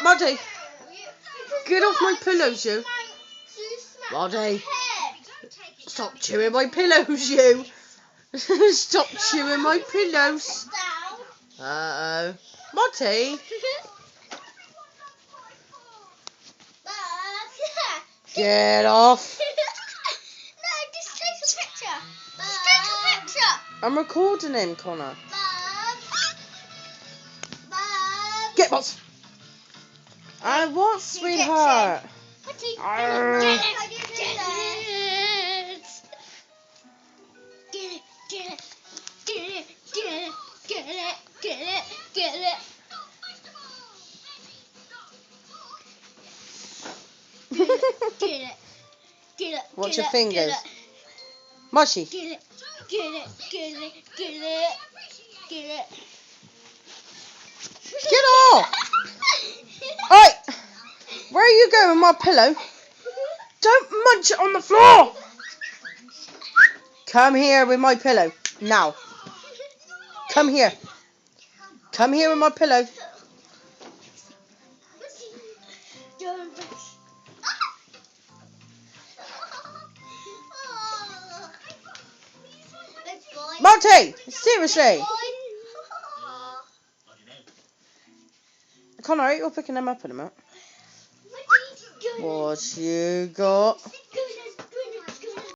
Monty, get off my pillows, you. Monty, stop chewing my pillows, you. Stop chewing my pillows. Uh-oh. Monty. Get off. No, just take a picture. Just take a picture. I'm recording him, Connor. Mum. Get what? I what, sweetheart? Arr. Get it. Watch your fingers. Moshi. Get it. Get off! Oi! Where are you going, my pillow? Don't munch it on the floor! Come here with my pillow. Now. Come here. Come here with my pillow. Monty! Seriously! Connor, you're picking them up in a minute. What you got?